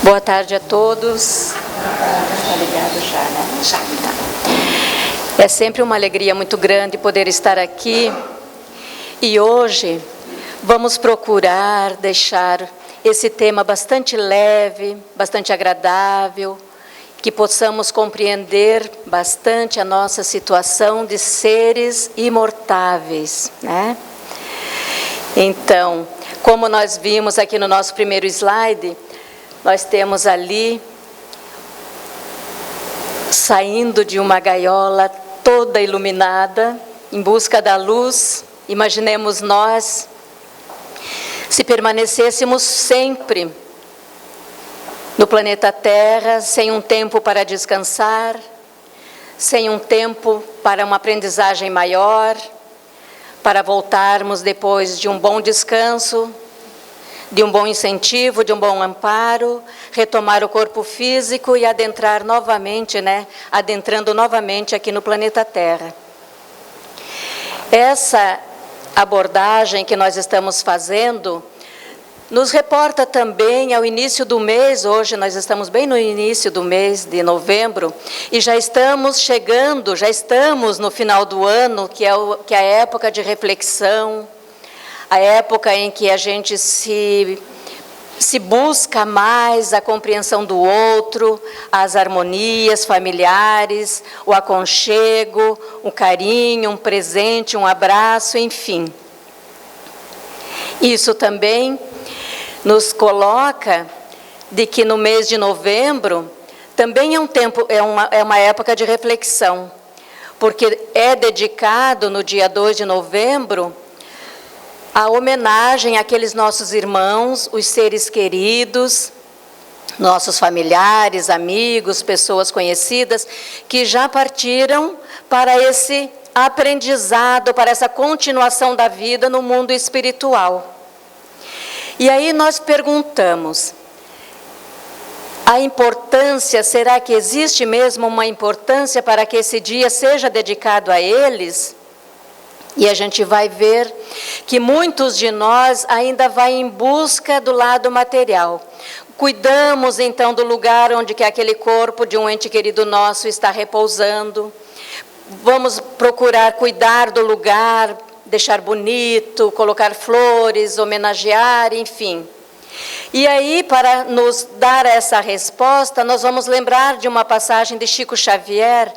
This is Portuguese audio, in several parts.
Boa tarde a todos. Está ligado já, né? Já, tá. É sempre uma alegria muito grande poder estar aqui. E hoje vamos procurar deixar esse tema bastante leve, bastante agradável, que possamos compreender bastante a nossa situação de seres imortáveis, né? Então, como nós vimos aqui no nosso primeiro slide, nós temos ali, saindo de uma gaiola toda iluminada, em busca da luz. Imaginemos nós, se permanecêssemos sempre no planeta Terra, sem um tempo para descansar, sem um tempo para uma aprendizagem maior, para voltarmos depois de um bom descanso, de um bom incentivo, de um bom amparo, retomar o corpo físico e adentrar novamente, adentrando novamente aqui no planeta Terra. Essa abordagem que nós estamos fazendo nos reporta também ao início do mês. Hoje nós estamos bem no início do mês de novembro e já estamos chegando, já estamos no final do ano, que é a época de reflexão, a época em que a gente se busca mais a compreensão do outro, as harmonias familiares, o aconchego, o carinho, um presente, um abraço, enfim. Isso também nos coloca de que no mês de novembro também é um tempo, é uma época de reflexão, porque é dedicado no dia 2 de novembro a homenagem àqueles nossos irmãos, os seres queridos, nossos familiares, amigos, pessoas conhecidas, que já partiram para esse aprendizado, para essa continuação da vida no mundo espiritual. E aí nós perguntamos, a importância, será que existe mesmo uma importância para que esse dia seja dedicado a eles? E a gente vai ver que muitos de nós ainda vai em busca do lado material. Cuidamos então do lugar onde que aquele corpo de um ente querido nosso está repousando. Vamos procurar cuidar do lugar, deixar bonito, colocar flores, homenagear, enfim. E aí, para nos dar essa resposta, nós vamos lembrar de uma passagem de Chico Xavier,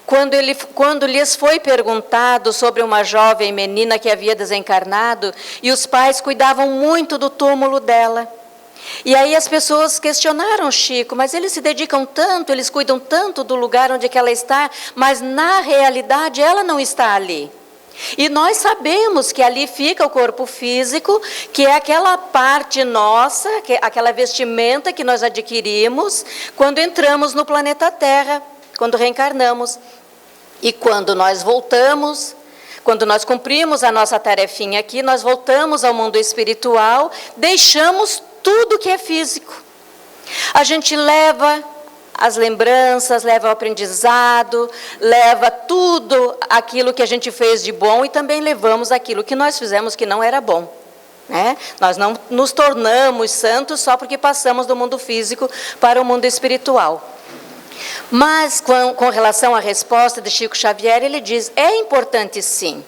quando lhes foi perguntado sobre uma jovem menina que havia desencarnado, e os pais cuidavam muito do túmulo dela. E aí as pessoas questionaram Chico, mas eles se dedicam tanto, eles cuidam tanto do lugar onde que ela está, mas na realidade ela não está ali. E nós sabemos que ali fica o corpo físico, que é aquela parte nossa, que é aquela vestimenta que nós adquirimos quando entramos no planeta Terra, quando reencarnamos. E quando nós voltamos, quando nós cumprimos a nossa tarefinha aqui, nós voltamos ao mundo espiritual, deixamos tudo que é físico. A gente leva as lembranças, leva o aprendizado, leva tudo aquilo que a gente fez de bom e também levamos aquilo que nós fizemos que não era bom, né? Nós não nos tornamos santos só porque passamos do mundo físico para o mundo espiritual. Mas com relação à resposta de Chico Xavier, ele diz, é importante sim.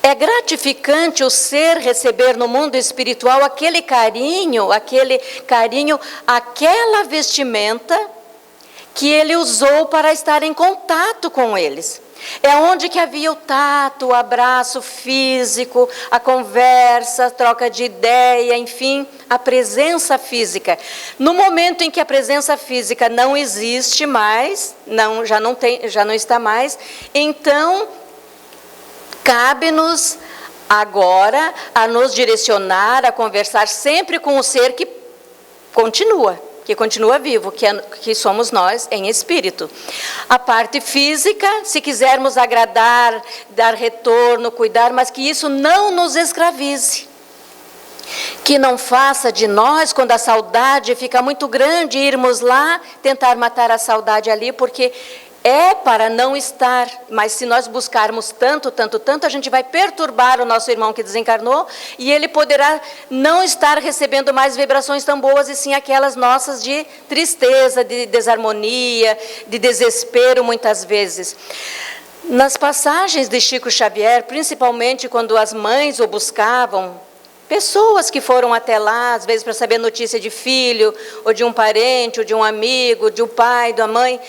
É gratificante o ser receber no mundo espiritual aquele carinho, aquela vestimenta que ele usou para estar em contato com eles. É onde que havia o tato, o abraço físico, a conversa, a troca de ideia, enfim, a presença física. No momento em que a presença física não existe mais, já não está mais, então cabe-nos agora a nos direcionar, a conversar sempre com o ser que continua vivo, que somos nós em espírito. A parte física, se quisermos agradar, dar retorno, cuidar, mas que isso não nos escravize. Que não faça de nós, quando a saudade fica muito grande, irmos lá, tentar matar a saudade ali, porque é para não estar, mas se nós buscarmos tanto, a gente vai perturbar o nosso irmão que desencarnou, e ele poderá não estar recebendo mais vibrações tão boas, e sim aquelas nossas de tristeza, de desarmonia, de desespero, muitas vezes. Nas passagens de Chico Xavier, principalmente quando as mães o buscavam, pessoas que foram até lá, às vezes para saber notícia de filho, ou de um parente, ou de um amigo, de um pai, da mãe,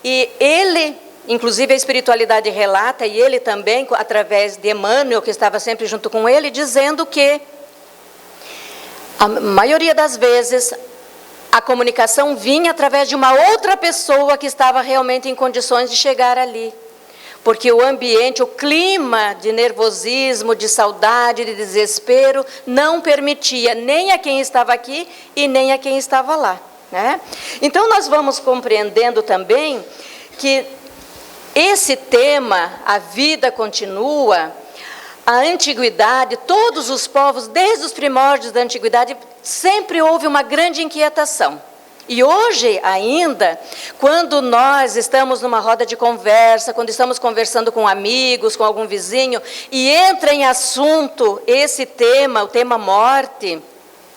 e ele, inclusive a espiritualidade relata, e ele também, através de Emmanuel, que estava sempre junto com ele, dizendo que a maioria das vezes a comunicação vinha através de uma outra pessoa que estava realmente em condições de chegar ali. Porque o ambiente, o clima de nervosismo, de saudade, de desespero, não permitia nem a quem estava aqui e nem a quem estava lá, né? Então, nós vamos compreendendo também que esse tema, a vida continua, a antiguidade, todos os povos, desde os primórdios da antiguidade, sempre houve uma grande inquietação. E hoje ainda, quando nós estamos numa roda de conversa, quando estamos conversando com amigos, com algum vizinho, e entra em assunto esse tema, o tema morte,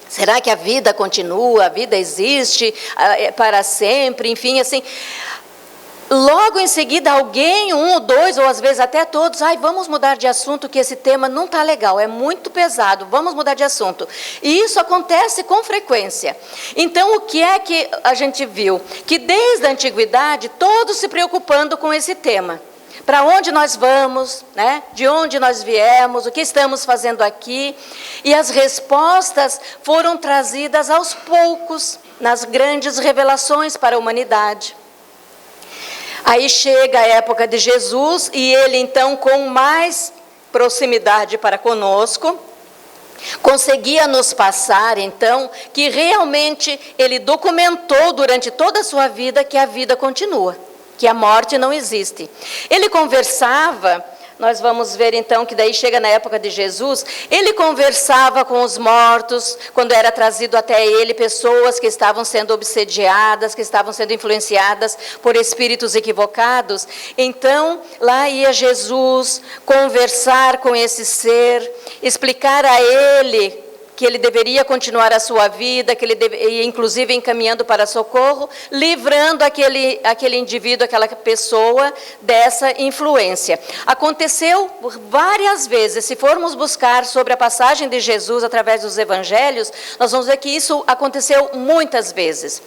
será que a vida continua, a vida existe para sempre, enfim, assim, logo em seguida alguém, um ou dois, ou às vezes até todos, vamos mudar de assunto que esse tema não está legal, é muito pesado, vamos mudar de assunto. E isso acontece com frequência. Então, o que é que a gente viu? Que desde a antiguidade, todos se preocupando com esse tema. Para onde nós vamos, né? De onde nós viemos, o que estamos fazendo aqui. E as respostas foram trazidas aos poucos, nas grandes revelações para a humanidade. Aí chega a época de Jesus, e ele então, com mais proximidade para conosco, conseguia nos passar então, que realmente ele documentou durante toda a sua vida que a vida continua, que a morte não existe. Ele conversava, nós vamos ver então que daí chega na época de Jesus, ele conversava com os mortos, quando era trazido até ele pessoas que estavam sendo obsediadas, que estavam sendo influenciadas por espíritos equivocados. Então, lá ia Jesus conversar com esse ser, explicar a ele que ele deveria continuar a sua vida, que ele deveria, inclusive encaminhando para socorro, livrando aquele indivíduo, aquela pessoa dessa influência. Aconteceu várias vezes, se formos buscar sobre a passagem de Jesus através dos evangelhos, nós vamos ver que isso aconteceu muitas vezes.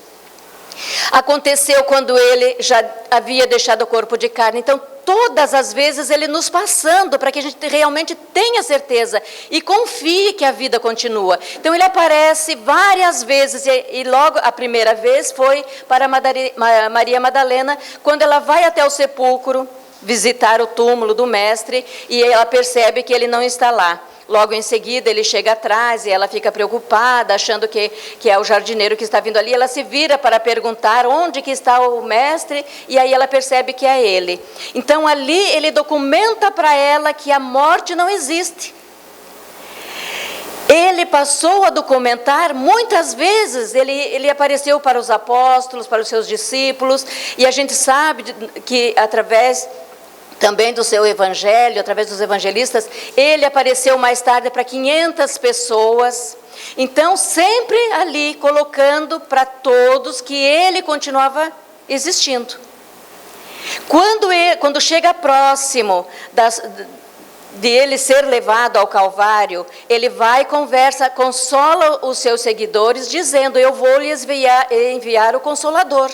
Aconteceu quando ele já havia deixado o corpo de carne. Então, todas as vezes ele nos passando para que a gente realmente tenha certeza e confie que a vida continua. Então, ele aparece várias vezes, e logo a primeira vez foi para Maria Madalena, quando ela vai até o sepulcro visitar o túmulo do mestre, e ela percebe que ele não está lá. Logo em seguida, ele chega atrás e ela fica preocupada, achando que é o jardineiro que está vindo ali. Ela se vira para perguntar onde que está o mestre, e aí ela percebe que é ele. Então, ali ele documenta para ela que a morte não existe. Ele passou a documentar, muitas vezes, ele apareceu para os apóstolos, para os seus discípulos, e a gente sabe que através também do seu evangelho, através dos evangelistas, ele apareceu mais tarde para 500 pessoas. Então, sempre ali, colocando para todos que ele continuava existindo. Quando chega próximo de ele ser levado ao Calvário, ele vai e conversa, consola os seus seguidores, dizendo: eu vou lhes enviar o Consolador.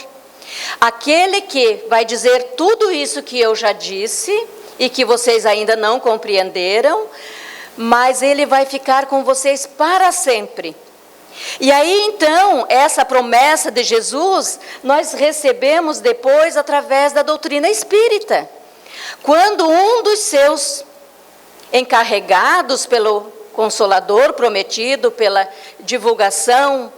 Aquele que vai dizer tudo isso que eu já disse e que vocês ainda não compreenderam, mas ele vai ficar com vocês para sempre. E aí então, essa promessa de Jesus, nós recebemos depois através da doutrina espírita. Quando um dos seus encarregados pelo Consolador prometido, pela divulgação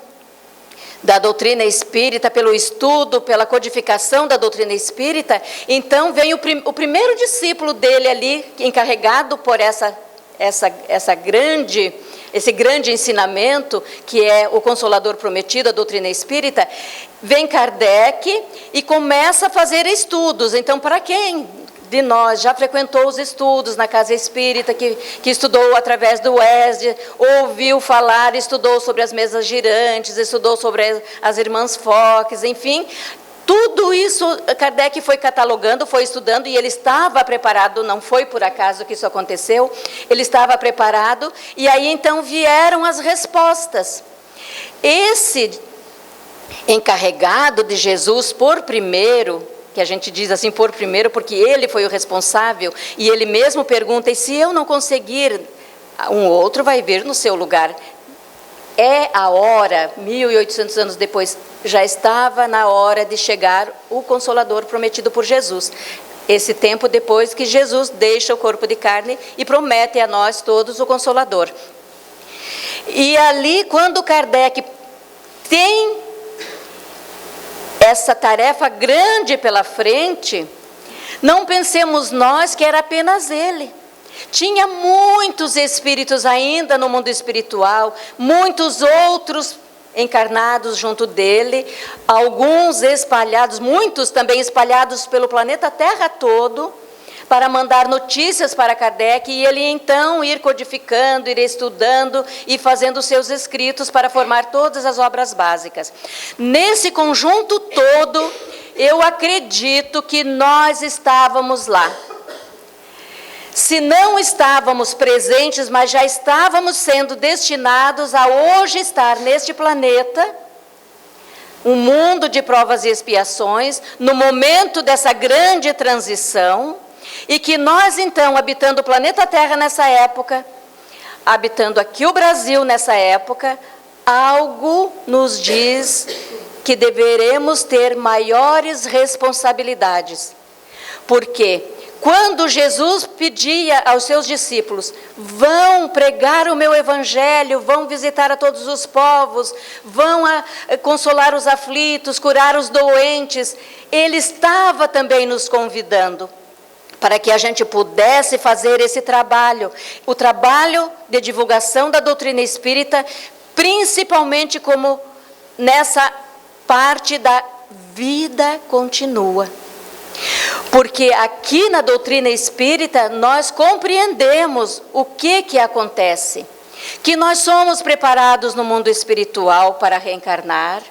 da doutrina espírita, pelo estudo, pela codificação da doutrina espírita, então vem o primeiro discípulo dele ali, encarregado por essa grande esse grande ensinamento, que é o Consolador Prometido, a doutrina espírita, vem Kardec e começa a fazer estudos. Então, para quem de nós já frequentou os estudos na casa espírita, que estudou através do ESD, ouviu falar, estudou sobre as mesas girantes, estudou sobre as irmãs Fox, enfim, tudo isso Kardec foi catalogando, foi estudando, e ele estava preparado, não foi por acaso que isso aconteceu, ele estava preparado, e aí então vieram as respostas. Esse encarregado de Jesus por primeiro, que a gente diz assim por primeiro, porque ele foi o responsável, e ele mesmo pergunta, e se eu não conseguir, um outro vai vir no seu lugar. É a hora, 1800 anos depois, já estava na hora de chegar o Consolador prometido por Jesus. Esse tempo depois que Jesus deixa o corpo de carne e promete a nós todos o Consolador. E ali, quando Kardec tem essa tarefa grande pela frente, não pensemos nós que era apenas ele. Tinha muitos espíritos ainda no mundo espiritual, muitos outros encarnados junto dele, alguns espalhados, muitos também espalhados pelo planeta Terra todo, para mandar notícias para Kardec, e ele então ir codificando, ir estudando e fazendo seus escritos para formar todas as obras básicas. Nesse conjunto todo, eu acredito que nós estávamos lá. Se não estávamos presentes, mas já estávamos sendo destinados a hoje estar neste planeta, um mundo de provas e expiações, no momento dessa grande transição, e que nós então, habitando o planeta Terra nessa época, habitando aqui o Brasil nessa época, algo nos diz que deveremos ter maiores responsabilidades. Porque quando Jesus pedia aos seus discípulos, vão pregar o meu evangelho, vão visitar a todos os povos, vão consolar os aflitos, curar os doentes, ele estava também nos convidando para que a gente pudesse fazer esse trabalho, o trabalho de divulgação da doutrina espírita, principalmente como nessa parte da vida continua. Porque aqui na doutrina espírita nós compreendemos o que acontece, que nós somos preparados no mundo espiritual para reencarnar,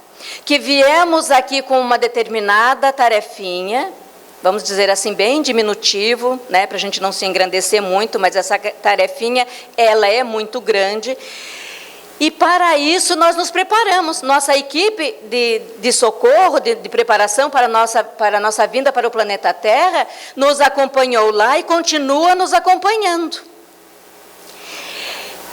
que viemos aqui com uma determinada tarefinha, vamos dizer assim, bem diminutivo, né, para a gente não se engrandecer muito, mas essa tarefinha, ela é muito grande. E para isso nós nos preparamos. Nossa equipe de socorro, de preparação para a nossa vinda para o planeta Terra, nos acompanhou lá e continua nos acompanhando.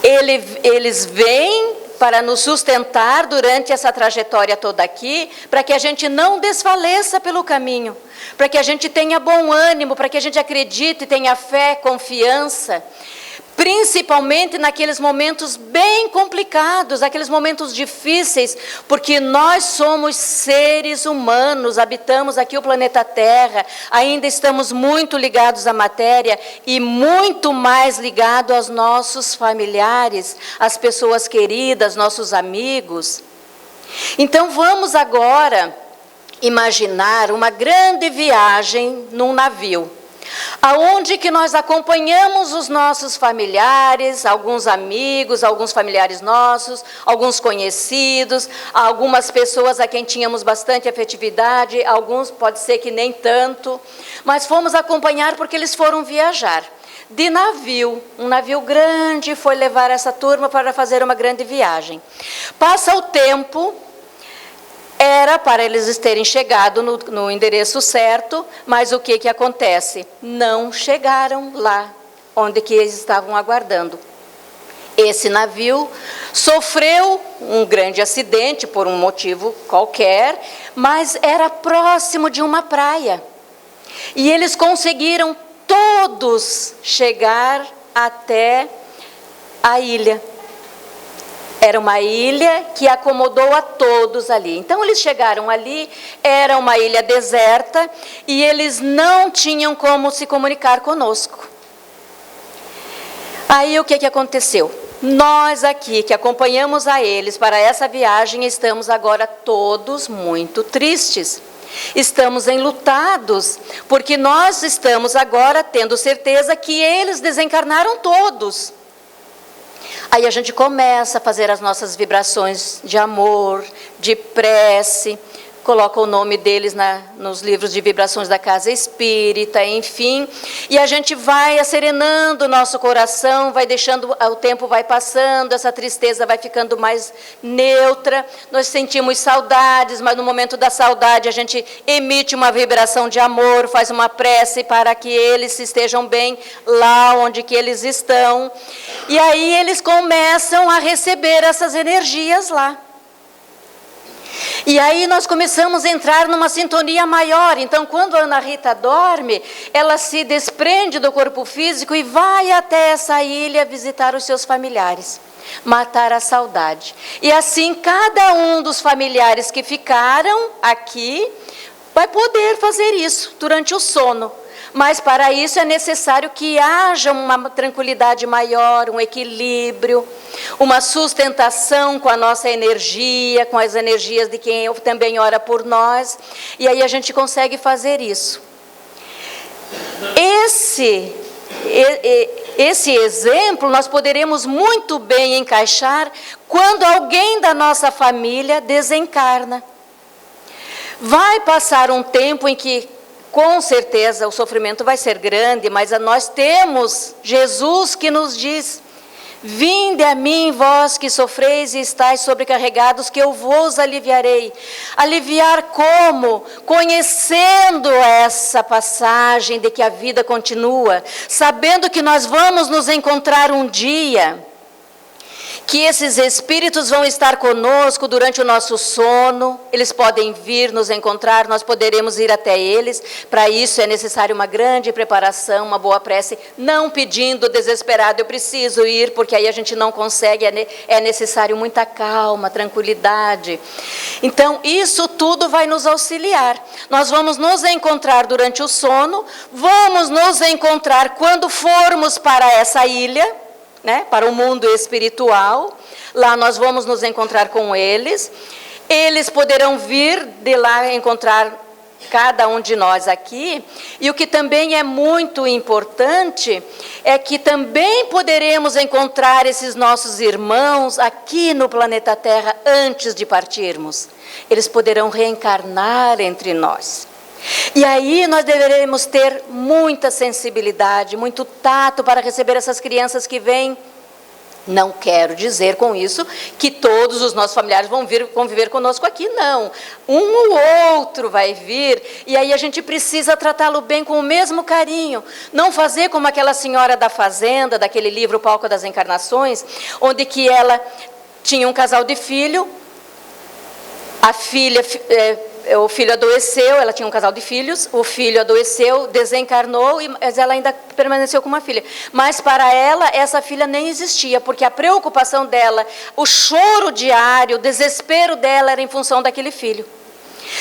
Eles vêm para nos sustentar durante essa trajetória toda aqui, para que a gente não desfaleça pelo caminho, para que a gente tenha bom ânimo, para que a gente acredite, tenha fé, confiança, principalmente naqueles momentos bem complicados, aqueles momentos difíceis, porque nós somos seres humanos, habitamos aqui o planeta Terra, ainda estamos muito ligados à matéria e muito mais ligados aos nossos familiares, às pessoas queridas, nossos amigos. Então vamos agora imaginar uma grande viagem num navio, aonde que nós acompanhamos os nossos familiares, alguns amigos, alguns familiares nossos, alguns conhecidos, algumas pessoas a quem tínhamos bastante afetividade, alguns pode ser que nem tanto, mas fomos acompanhar porque eles foram viajar de navio, um navio grande foi levar essa turma para fazer uma grande viagem. Passa o tempo, era para eles terem chegado no endereço certo, mas o que acontece? Não chegaram lá, onde que eles estavam aguardando. Esse navio sofreu um grande acidente, por um motivo qualquer, mas era próximo de uma praia. E eles conseguiram todos chegar até a ilha. Era uma ilha que acomodou a todos ali. Então, eles chegaram ali, era uma ilha deserta, e eles não tinham como se comunicar conosco. Aí, o que aconteceu? Nós aqui, que acompanhamos a eles para essa viagem, estamos agora todos muito tristes. Estamos enlutados, porque nós estamos agora tendo certeza que eles desencarnaram todos. Aí a gente começa a fazer as nossas vibrações de amor, de prece, coloca o nome deles nos livros de vibrações da casa espírita, enfim. E a gente vai acerenando o nosso coração, vai deixando, o tempo vai passando, essa tristeza vai ficando mais neutra. Nós sentimos saudades, mas no momento da saudade a gente emite uma vibração de amor, faz uma prece para que eles estejam bem lá onde que eles estão. E aí eles começam a receber essas energias lá. E aí nós começamos a entrar numa sintonia maior. Então, quando a Ana Rita dorme, ela se desprende do corpo físico e vai até essa ilha visitar os seus familiares, matar a saudade. E assim, cada um dos familiares que ficaram aqui vai poder fazer isso durante o sono. Mas para isso é necessário que haja uma tranquilidade maior, um equilíbrio, uma sustentação com a nossa energia, com as energias de quem também ora por nós. E aí a gente consegue fazer isso. Esse exemplo nós poderemos muito bem encaixar quando alguém da nossa família desencarna. Vai passar um tempo em que, com certeza, o sofrimento vai ser grande, mas nós temos Jesus que nos diz: vinde a mim, vós que sofreis e estáis sobrecarregados, que eu vos aliviarei. Aliviar como? Conhecendo essa passagem de que a vida continua, sabendo que nós vamos nos encontrar um dia, que esses espíritos vão estar conosco durante o nosso sono, eles podem vir nos encontrar, nós poderemos ir até eles. Para isso é necessário uma grande preparação, uma boa prece, não pedindo desesperado, eu preciso ir, porque aí a gente não consegue, é necessário muita calma, tranquilidade. Então, isso tudo vai nos auxiliar. Nós vamos nos encontrar durante o sono, vamos nos encontrar quando formos para essa ilha, né, para o mundo espiritual. Lá nós vamos nos encontrar com eles. Eles poderão vir de lá encontrar cada um de nós aqui. E o que também é muito importante é que também poderemos encontrar esses nossos irmãos aqui no planeta Terra antes de partirmos. Eles poderão reencarnar entre nós. E aí nós deveremos ter muita sensibilidade, muito tato para receber essas crianças que vêm. Não quero dizer com isso que todos os nossos familiares vão vir conviver conosco aqui, não. Um ou outro vai vir, e aí a gente precisa tratá-lo bem com o mesmo carinho. Não fazer como aquela senhora da fazenda, daquele livro O Palco das Encarnações, onde que ela tinha um casal de filho, a filha... o filho adoeceu, ela tinha um casal de filhos, o filho adoeceu, desencarnou, mas ela ainda permaneceu com uma filha. Mas para ela, essa filha nem existia, porque a preocupação dela, o choro diário, o desespero dela era em função daquele filho.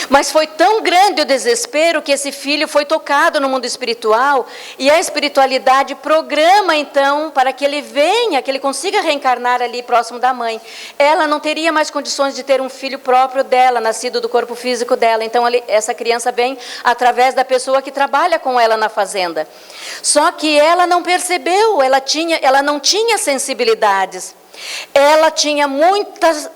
Mas foi tão grande o desespero que esse filho foi tocado no mundo espiritual, e a espiritualidade programa então para que ele venha, que ele consiga reencarnar ali próximo da mãe. Ela não teria mais condições de ter um filho próprio dela, nascido do corpo físico dela. Então essa criança vem através da pessoa que trabalha com ela na fazenda. Só que ela não percebeu, ela não tinha sensibilidades. Ela tinha muitas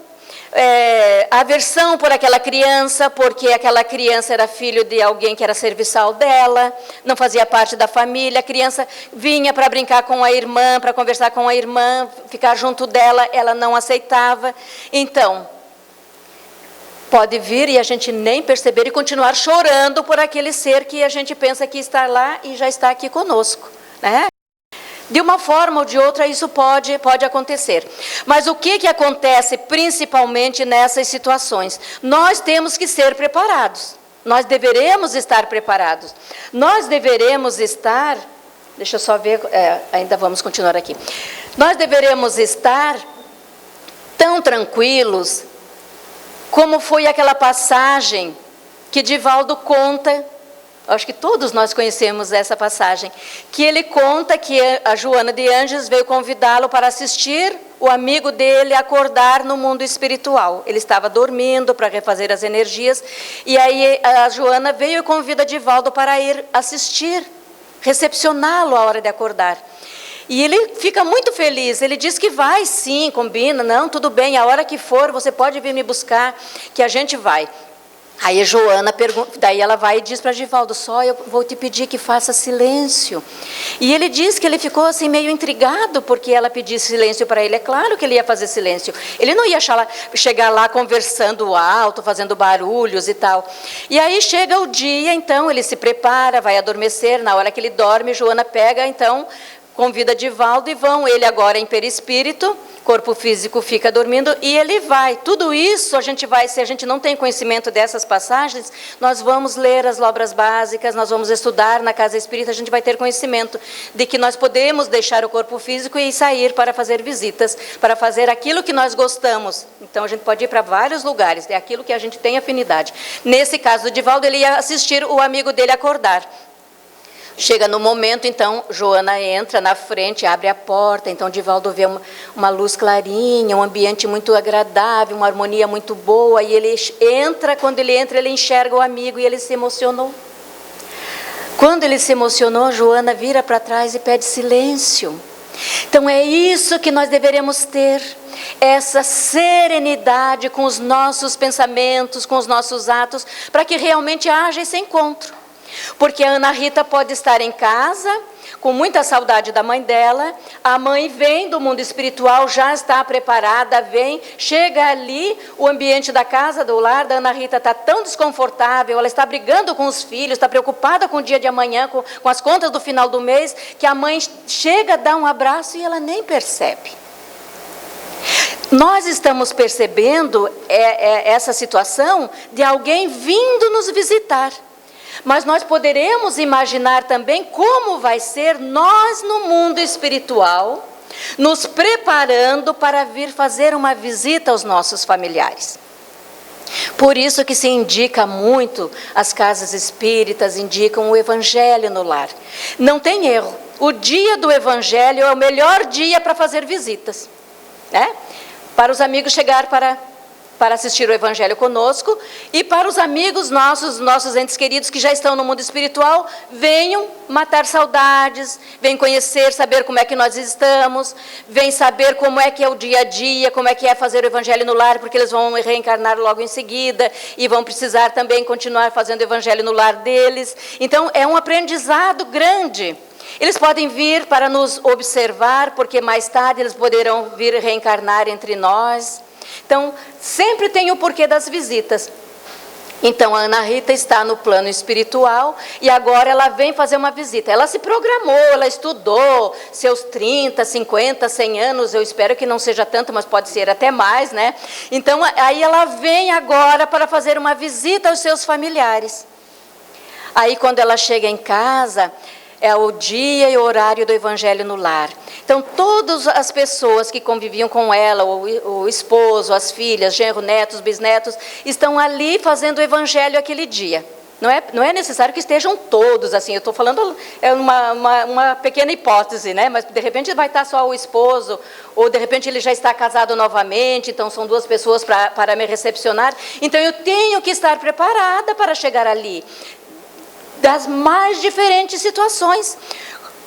aversão por aquela criança, porque aquela criança era filho de alguém que era serviçal dela, não fazia parte da família. A criança vinha para brincar com a irmã, para conversar com a irmã, ficar junto dela, ela não aceitava. Então, pode vir e a gente nem perceber e continuar chorando por aquele ser que a gente pensa que está lá e já está aqui conosco, né? De uma forma ou de outra isso pode acontecer. Mas o que acontece principalmente nessas situações? Nós temos que ser preparados. Nós deveremos estar preparados. Nós deveremos estar... Deixa eu só ver, ainda vamos continuar aqui. Nós deveremos estar tão tranquilos como foi aquela passagem que Divaldo conta Acho que todos nós conhecemos essa passagem, que ele conta que a Joana de Ângeles veio convidá-lo para assistir o amigo dele acordar no mundo espiritual. Ele estava dormindo para refazer as energias, e aí a Joana veio e convida Divaldo para ir assistir, recepcioná-lo à hora de acordar. E ele fica muito feliz, ele diz que vai sim, combina, não, tudo bem, a hora que for, você pode vir me buscar, que a gente vai. Aí a Joana pergunta, daí ela vai e diz para Divaldo, só eu vou te pedir que faça silêncio. E ele diz que ele ficou assim meio intrigado, porque ela pedisse silêncio para ele. É claro que ele ia fazer silêncio. Ele não ia chegar lá conversando alto, fazendo barulhos e tal. E aí chega o dia, então, ele se prepara, vai adormecer. Na hora que ele dorme, Joana pega, então, convida Divaldo e vão. Ele agora em perispírito, corpo físico fica dormindo e ele vai. Tudo isso a gente vai, se a gente não tem conhecimento dessas passagens, nós vamos ler as obras básicas, nós vamos estudar na casa espírita, a gente vai ter conhecimento de que nós podemos deixar o corpo físico e sair para fazer visitas, para fazer aquilo que nós gostamos. Então a gente pode ir para vários lugares, é aquilo que a gente tem afinidade. Nesse caso do Divaldo, ele ia assistir o amigo dele acordar. Chega no momento, então, Joana entra na frente, abre a porta, então Divaldo vê uma luz clarinha, um ambiente muito agradável, uma harmonia muito boa, e ele entra, quando ele entra, ele enxerga o amigo e ele se emocionou. Quando ele se emocionou, Joana vira para trás e pede silêncio. Então é isso que nós deveremos ter, essa serenidade com os nossos pensamentos, com os nossos atos, para que realmente haja esse encontro. Porque a Ana Rita pode estar em casa, com muita saudade da mãe dela, a mãe vem do mundo espiritual, já está preparada, vem, chega ali, o ambiente da casa, do lar da Ana Rita está tão desconfortável, ela está brigando com os filhos, está preocupada com o dia de amanhã, com as contas do final do mês, que a mãe chega, dá um abraço e ela nem percebe. Nós estamos percebendo essa situação de alguém vindo nos visitar. Mas nós poderemos imaginar também como vai ser nós no mundo espiritual, nos preparando para vir fazer uma visita aos nossos familiares. Por isso que se indica muito, as casas espíritas indicam o Evangelho no lar. Não tem erro, o dia do Evangelho é o melhor dia para fazer visitas, né? Para os amigos chegar para assistir o Evangelho conosco, e para os amigos nossos entes queridos que já estão no mundo espiritual, venham matar saudades, venham conhecer, saber como é que nós estamos, venham saber como é que é o dia a dia, como é que é fazer o Evangelho no lar, porque eles vão reencarnar logo em seguida, e vão precisar também continuar fazendo o Evangelho no lar deles. Então é um aprendizado grande. Eles podem vir para nos observar, porque mais tarde eles poderão vir reencarnar entre nós. Então, sempre tem o porquê das visitas. Então, a Ana Rita está no plano espiritual e agora ela vem fazer uma visita. Ela se programou, ela estudou seus 30, 50, 100 anos, eu espero que não seja tanto, mas pode ser até mais, né? Então, aí ela vem agora para fazer uma visita aos seus familiares. Aí, quando ela chega em casa, é o dia e o horário do Evangelho no lar. Então, todas as pessoas que conviviam com ela, o esposo, as filhas, genro, netos, bisnetos, estão ali fazendo o Evangelho aquele dia. Não é necessário que estejam todos assim, eu estou falando, é uma pequena hipótese, né? Mas de repente vai estar só o esposo, ou de repente ele já está casado novamente, então são duas pessoas para me recepcionar. Então, eu tenho que estar preparada para chegar ali, das mais diferentes situações.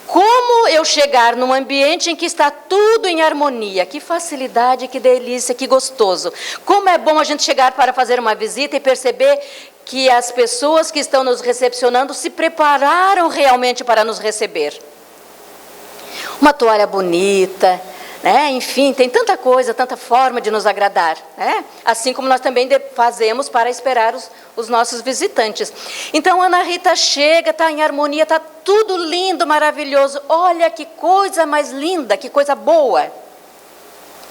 Como eu chegar num ambiente em que está tudo em harmonia? Que facilidade, que delícia, que gostoso. Como é bom a gente chegar para fazer uma visita e perceber que as pessoas que estão nos recepcionando se prepararam realmente para nos receber. Uma toalha bonita, né? Enfim, tem tanta coisa, tanta forma de nos agradar, né? Assim como nós também fazemos para esperar os nossos visitantes. Então, Ana Rita chega, está em harmonia, está tudo lindo, maravilhoso. Olha que coisa mais linda, que coisa boa.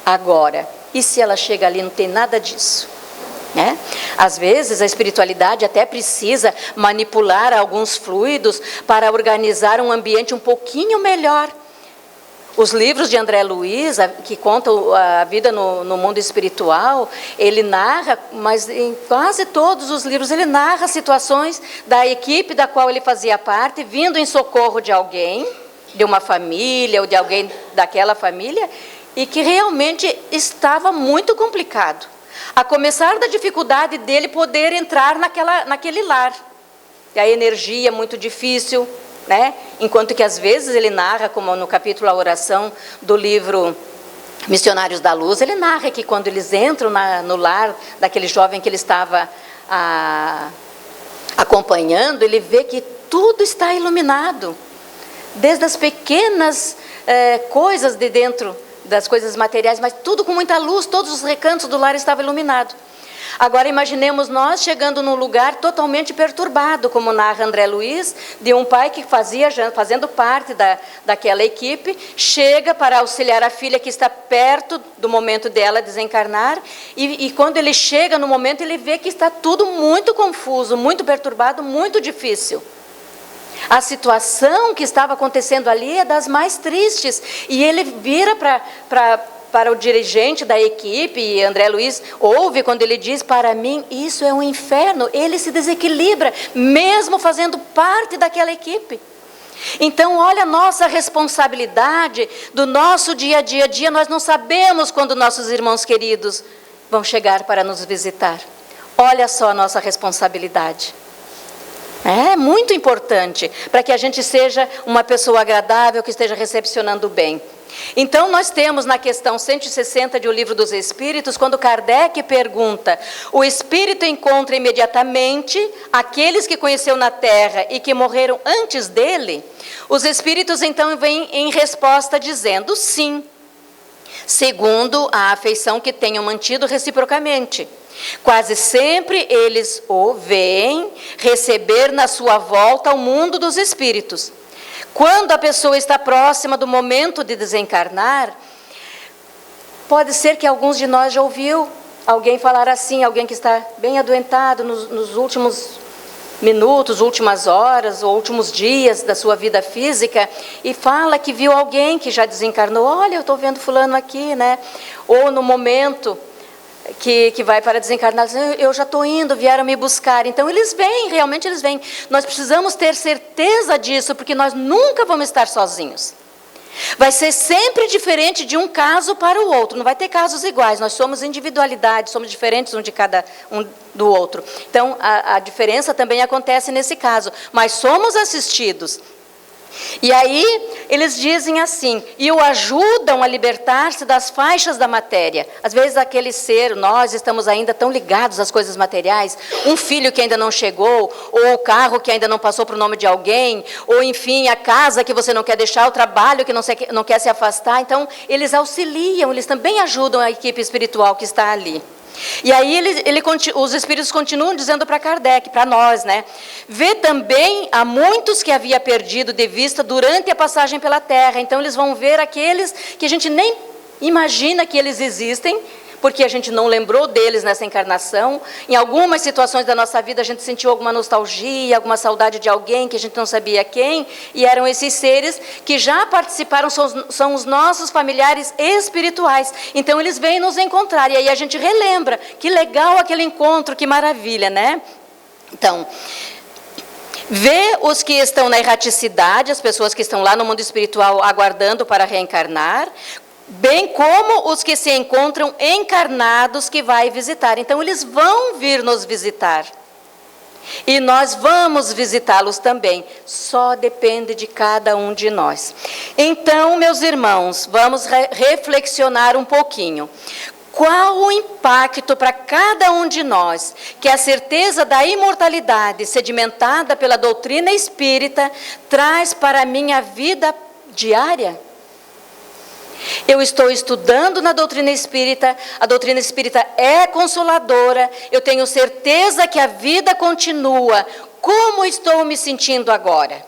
Agora, e se ela chega ali e não tem nada disso? Né? Às vezes, a espiritualidade até precisa manipular alguns fluidos para organizar um ambiente um pouquinho melhor. Os livros de André Luiz, que contam a vida no mundo espiritual, ele narra, mas em quase todos os livros, ele narra situações da equipe da qual ele fazia parte, vindo em socorro de alguém, de uma família, ou de alguém daquela família, e que realmente estava muito complicado. A começar da dificuldade dele poder entrar naquele lar. E a energia muito difícil, né? Enquanto que às vezes ele narra, como no capítulo A Oração do livro Missionários da Luz, ele narra que quando eles entram no lar daquele jovem que ele estava acompanhando, ele vê que tudo está iluminado, desde as pequenas coisas de dentro das coisas materiais, mas tudo com muita luz, todos os recantos do lar estavam iluminados. Agora imaginemos nós chegando num lugar totalmente perturbado, como narra André Luiz, de um pai que fazendo parte daquela equipe, chega para auxiliar a filha que está perto do momento dela desencarnar, e quando ele chega no momento, ele vê que está tudo muito confuso, muito perturbado, muito difícil. A situação que estava acontecendo ali é das mais tristes, e ele vira para o dirigente da equipe, e André Luiz ouve quando ele diz: para mim isso é um inferno. Ele se desequilibra, mesmo fazendo parte daquela equipe. Então olha a nossa responsabilidade do nosso dia a dia. Nós não sabemos quando nossos irmãos queridos vão chegar para nos visitar. Olha só a nossa responsabilidade. É muito importante para que a gente seja uma pessoa agradável, que esteja recepcionando bem. Então nós temos na questão 160 de O Livro dos Espíritos, quando Kardec pergunta: o Espírito encontra imediatamente aqueles que conheceu na Terra e que morreram antes dele? Os Espíritos então vêm em resposta dizendo sim, segundo a afeição que tenham mantido reciprocamente. Quase sempre eles o veem receber na sua volta ao mundo dos espíritos. Quando a pessoa está próxima do momento de desencarnar, pode ser que alguns de nós já ouviu alguém falar assim, alguém que está bem adoentado nos últimos minutos, últimas horas ou últimos dias da sua vida física, e fala que viu alguém que já desencarnou. Olha, eu estou vendo fulano aqui, né? Ou no momento que vai para desencarnar, eu já estou indo, vieram me buscar. Então eles vêm, realmente eles vêm. Nós precisamos ter certeza disso, porque nós nunca vamos estar sozinhos. Vai ser sempre diferente de um caso para o outro, não vai ter casos iguais. Nós somos individualidades, somos diferentes um do outro. Então a diferença também acontece nesse caso, mas somos assistidos. E aí eles dizem assim, e o ajudam a libertar-se das faixas da matéria. Às vezes aquele ser, nós estamos ainda tão ligados às coisas materiais, um filho que ainda não chegou, ou o carro que ainda não passou para o nome de alguém, ou enfim, a casa que você não quer deixar, o trabalho que não quer se afastar. Então eles auxiliam, eles também ajudam a equipe espiritual que está ali. E aí os espíritos continuam dizendo para Kardec, para nós, né? Vê também a muitos que havia perdido de vista durante a passagem pela Terra. Então eles vão ver aqueles que a gente nem imagina que eles existem, porque a gente não lembrou deles nessa encarnação. Em algumas situações da nossa vida a gente sentiu alguma nostalgia, alguma saudade de alguém que a gente não sabia quem, e eram esses seres que já participaram, são os nossos familiares espirituais. Então eles vêm nos encontrar, e aí a gente relembra, que legal aquele encontro, que maravilha, né? Então, vê os que estão na erraticidade, as pessoas que estão lá no mundo espiritual aguardando para reencarnar, bem como os que se encontram encarnados que vai visitar. Então eles vão vir nos visitar. E nós vamos visitá-los também. Só depende de cada um de nós. Então, meus irmãos, vamos reflexionar um pouquinho. Qual o impacto para cada um de nós que a certeza da imortalidade sedimentada pela doutrina espírita traz para a minha vida diária? Eu estou estudando na doutrina espírita, a doutrina espírita é consoladora, eu tenho certeza que a vida continua. Como estou me sentindo agora?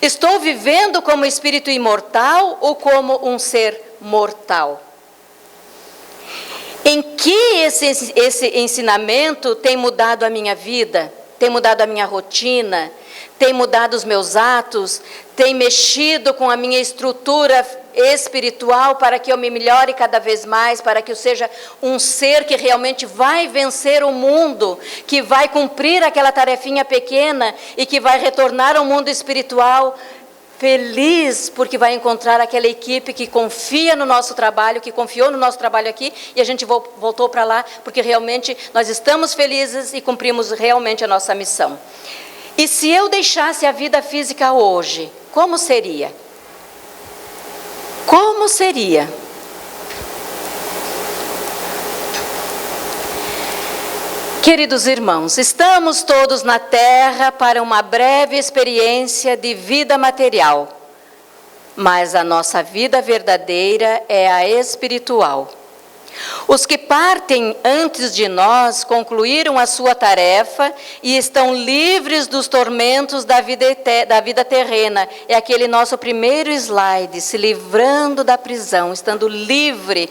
Estou vivendo como espírito imortal ou como um ser mortal? Em que esse ensinamento tem mudado a minha vida? Tem mudado a minha rotina? tem mudado os meus atos, tem mexido com a minha estrutura espiritual para que eu me melhore cada vez mais, para que eu seja um ser que realmente vai vencer o mundo, que vai cumprir aquela tarefinha pequena e que vai retornar ao mundo espiritual feliz, porque vai encontrar aquela equipe que confia no nosso trabalho, que confiou no nosso trabalho aqui, e a gente voltou para lá, porque realmente nós estamos felizes e cumprimos realmente a nossa missão. E se eu deixasse a vida física hoje, como seria? Como seria? Queridos irmãos, estamos todos na Terra para uma breve experiência de vida material, mas a nossa vida verdadeira é a espiritual. Os que partem antes de nós concluíram a sua tarefa e estão livres dos tormentos da vida terrena. É aquele nosso primeiro slide, se livrando da prisão, estando livre.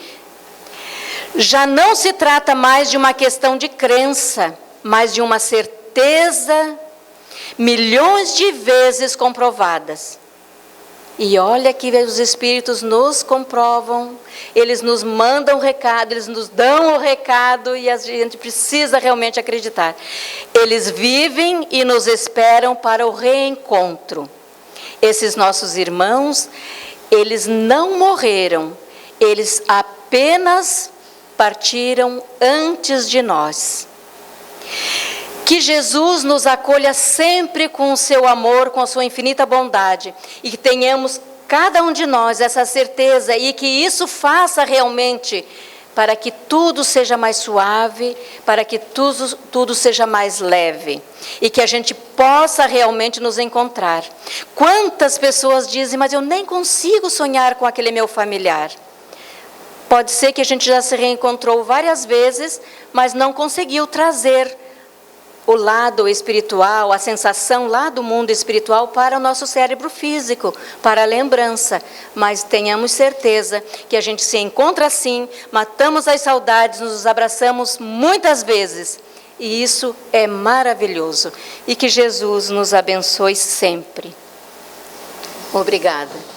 Já não se trata mais de uma questão de crença, mas de uma certeza, milhões de vezes comprovadas. E olha que os Espíritos nos comprovam, eles nos mandam o recado, eles nos dão o recado e a gente precisa realmente acreditar. Eles vivem e nos esperam para o reencontro. Esses nossos irmãos, eles não morreram, eles apenas partiram antes de nós. Que Jesus nos acolha sempre com o seu amor, com a sua infinita bondade, e que tenhamos, cada um de nós, essa certeza, e que isso faça realmente para que tudo seja mais suave, para que tudo seja mais leve, e que a gente possa realmente nos encontrar. Quantas pessoas dizem, mas eu nem consigo sonhar com aquele meu familiar. Pode ser que a gente já se reencontrou várias vezes, mas não conseguiu trazer o lado espiritual, a sensação lá do mundo espiritual para o nosso cérebro físico, para a lembrança. Mas tenhamos certeza que a gente se encontra assim, matamos as saudades, nos abraçamos muitas vezes. E isso é maravilhoso. E que Jesus nos abençoe sempre. Obrigada.